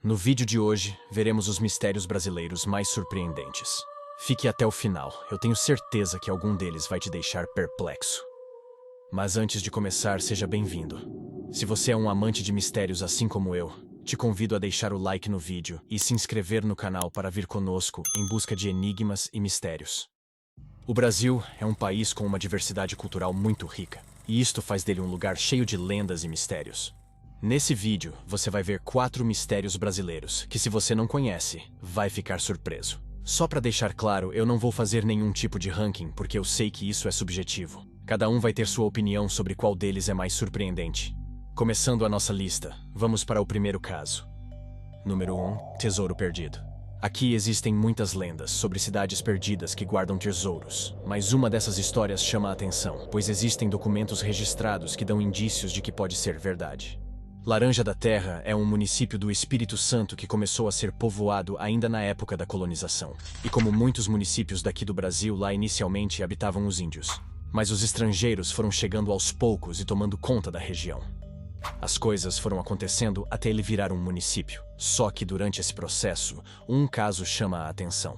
No vídeo de hoje, veremos os mistérios brasileiros mais surpreendentes. Fique até o final, eu tenho certeza que algum deles vai te deixar perplexo. Mas antes de começar, seja bem-vindo. Se você é um amante de mistérios assim como eu, te convido a deixar o like no vídeo e se inscrever no canal para vir conosco em busca de enigmas e mistérios. O Brasil é um país com uma diversidade cultural muito rica, e isto faz dele um lugar cheio de lendas e mistérios. Nesse vídeo, você vai ver 4 mistérios brasileiros que, se você não conhece, vai ficar surpreso. Só para deixar claro, eu não vou fazer nenhum tipo de ranking, porque eu sei que isso é subjetivo. Cada um vai ter sua opinião sobre qual deles é mais surpreendente. Começando a nossa lista, vamos para o primeiro caso. Número 1. Tesouro perdido. Aqui existem muitas lendas sobre cidades perdidas que guardam tesouros, mas uma dessas histórias chama a atenção, pois existem documentos registrados que dão indícios de que pode ser verdade. Laranja da Terra é um município do Espírito Santo que começou a ser povoado ainda na época da colonização. E como muitos municípios daqui do Brasil, lá inicialmente habitavam os índios. Mas os estrangeiros foram chegando aos poucos e tomando conta da região. As coisas foram acontecendo até ele virar um município. Só que durante esse processo, um caso chama a atenção.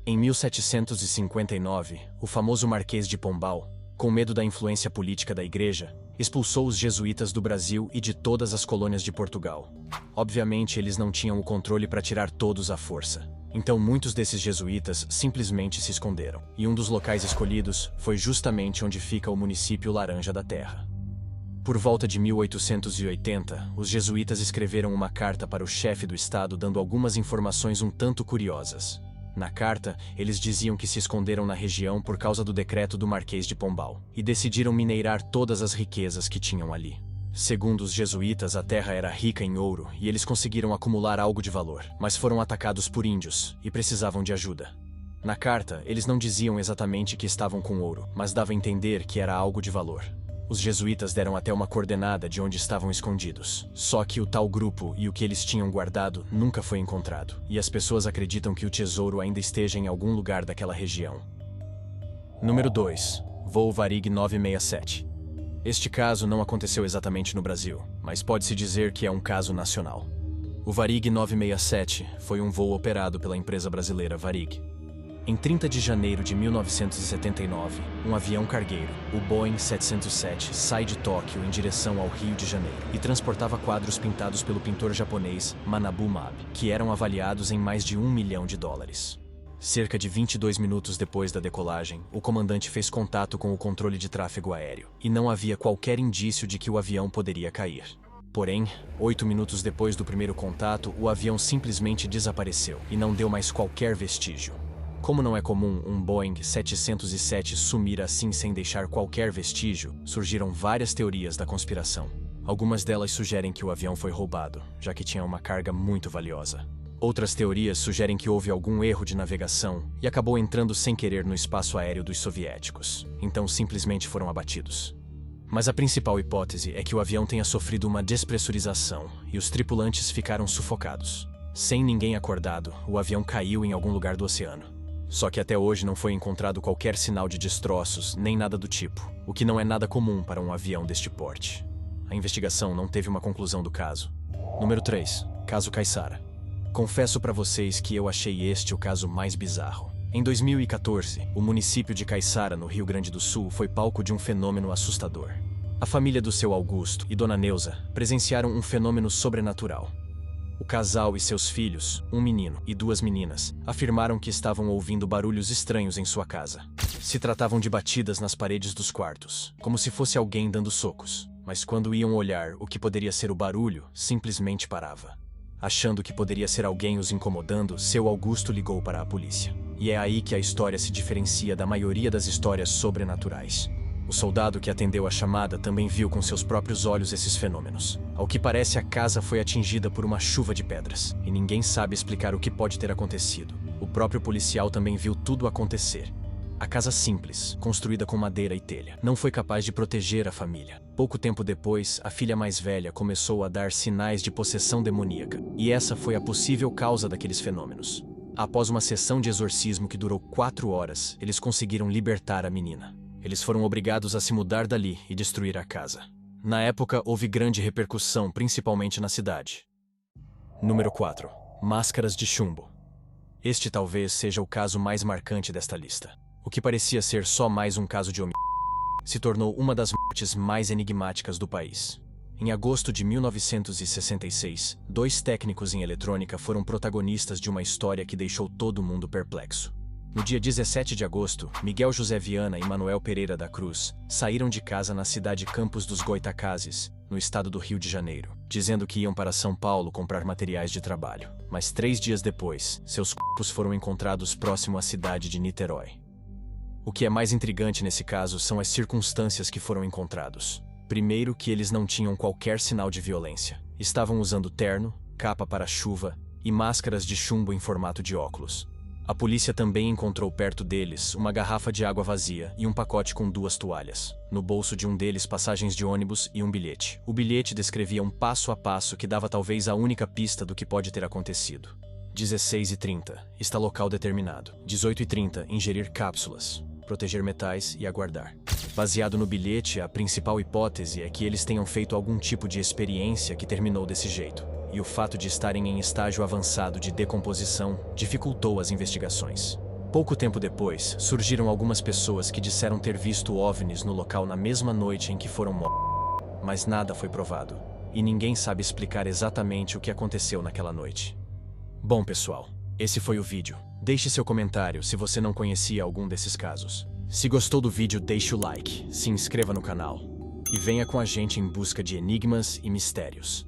Em 1759, o famoso Marquês de Pombal, com medo da influência política da igreja, expulsou os jesuítas do Brasil e de todas as colônias de Portugal. Obviamente, eles não tinham o controle para tirar todos à força. Então, muitos desses jesuítas simplesmente se esconderam. E um dos locais escolhidos foi justamente onde fica o município Laranja da Terra. Por volta de 1880, os jesuítas escreveram uma carta para o chefe do estado dando algumas informações um tanto curiosas. Na carta, eles diziam que se esconderam na região por causa do decreto do Marquês de Pombal e decidiram mineirar todas as riquezas que tinham ali. Segundo os jesuítas, a terra era rica em ouro e eles conseguiram acumular algo de valor, mas foram atacados por índios e precisavam de ajuda. Na carta, eles não diziam exatamente que estavam com ouro, mas dava a entender que era algo de valor. Os jesuítas deram até uma coordenada de onde estavam escondidos. Só que o tal grupo e o que eles tinham guardado nunca foi encontrado. E as pessoas acreditam que o tesouro ainda esteja em algum lugar daquela região. Número 2. Voo Varig 967. Este caso não aconteceu exatamente no Brasil, mas pode-se dizer que é um caso nacional. O Varig 967 foi um voo operado pela empresa brasileira Varig. Em 30 de janeiro de 1979, um avião cargueiro, o Boeing 707, sai de Tóquio em direção ao Rio de Janeiro e transportava quadros pintados pelo pintor japonês Manabu Mabe, que eram avaliados em mais de $1 milhão. Cerca de 22 minutos depois da decolagem, o comandante fez contato com o controle de tráfego aéreo e não havia qualquer indício de que o avião poderia cair. Porém, 8 minutos depois do primeiro contato, o avião simplesmente desapareceu e não deu mais qualquer vestígio. Como não é comum um Boeing 707 sumir assim sem deixar qualquer vestígio, surgiram várias teorias da conspiração. Algumas delas sugerem que o avião foi roubado, já que tinha uma carga muito valiosa. Outras teorias sugerem que houve algum erro de navegação e acabou entrando sem querer no espaço aéreo dos soviéticos, então simplesmente foram abatidos. Mas a principal hipótese é que o avião tenha sofrido uma despressurização e os tripulantes ficaram sufocados. Sem ninguém acordado, o avião caiu em algum lugar do oceano. Só que até hoje não foi encontrado qualquer sinal de destroços, nem nada do tipo, o que não é nada comum para um avião deste porte. A investigação não teve uma conclusão do caso. Número 3. Caso Caiçara. Confesso para vocês que eu achei este o caso mais bizarro. Em 2014, o município de Caiçara, no Rio Grande do Sul, foi palco de um fenômeno assustador. A família do seu Augusto e Dona Neuza presenciaram um fenômeno sobrenatural. O casal e seus filhos, um menino e 2 meninas, afirmaram que estavam ouvindo barulhos estranhos em sua casa. Se tratavam de batidas nas paredes dos quartos, como se fosse alguém dando socos. Mas quando iam olhar o que poderia ser o barulho, simplesmente parava. Achando que poderia ser alguém os incomodando, seu Augusto ligou para a polícia. E é aí que a história se diferencia da maioria das histórias sobrenaturais. O soldado que atendeu a chamada também viu com seus próprios olhos esses fenômenos. Ao que parece, a casa foi atingida por uma chuva de pedras, e ninguém sabe explicar o que pode ter acontecido. O próprio policial também viu tudo acontecer. A casa simples, construída com madeira e telha, não foi capaz de proteger a família. Pouco tempo depois, a filha mais velha começou a dar sinais de possessão demoníaca, e essa foi a possível causa daqueles fenômenos. Após uma sessão de exorcismo que durou 4 horas, eles conseguiram libertar a menina. Eles foram obrigados a se mudar dali e destruir a casa. Na época, houve grande repercussão, principalmente na cidade. Número 4. Máscaras de chumbo. Este talvez seja o caso mais marcante desta lista. O que parecia ser só mais um caso de homicídio se tornou uma das mortes mais enigmáticas do país. Em agosto de 1966, 2 técnicos em eletrônica foram protagonistas de uma história que deixou todo mundo perplexo. No dia 17 de agosto, Miguel José Viana e Manuel Pereira da Cruz saíram de casa na cidade Campos dos Goytacazes, no estado do Rio de Janeiro, dizendo que iam para São Paulo comprar materiais de trabalho. Mas 3 dias depois, seus corpos foram encontrados próximo à cidade de Niterói. O que é mais intrigante nesse caso são as circunstâncias que foram encontrados. Primeiro, que eles não tinham qualquer sinal de violência. Estavam usando terno, capa para chuva e máscaras de chumbo em formato de óculos. A polícia também encontrou perto deles uma garrafa de água vazia e um pacote com 2 toalhas. No bolso de um deles, passagens de ônibus e um bilhete. O bilhete descrevia um passo a passo que dava talvez a única pista do que pode ter acontecido. 16h30, está local determinado. 18h30, ingerir cápsulas, proteger metais e aguardar. Baseado no bilhete, a principal hipótese é que eles tenham feito algum tipo de experiência que terminou desse jeito. E o fato de estarem em estágio avançado de decomposição dificultou as investigações. Pouco tempo depois, surgiram algumas pessoas que disseram ter visto OVNIs no local na mesma noite em que foram mortos. Mas nada foi provado, e ninguém sabe explicar exatamente o que aconteceu naquela noite. Bom, pessoal, esse foi o vídeo. Deixe seu comentário se você não conhecia algum desses casos. Se gostou do vídeo, deixe o like, se inscreva no canal e venha com a gente em busca de enigmas e mistérios.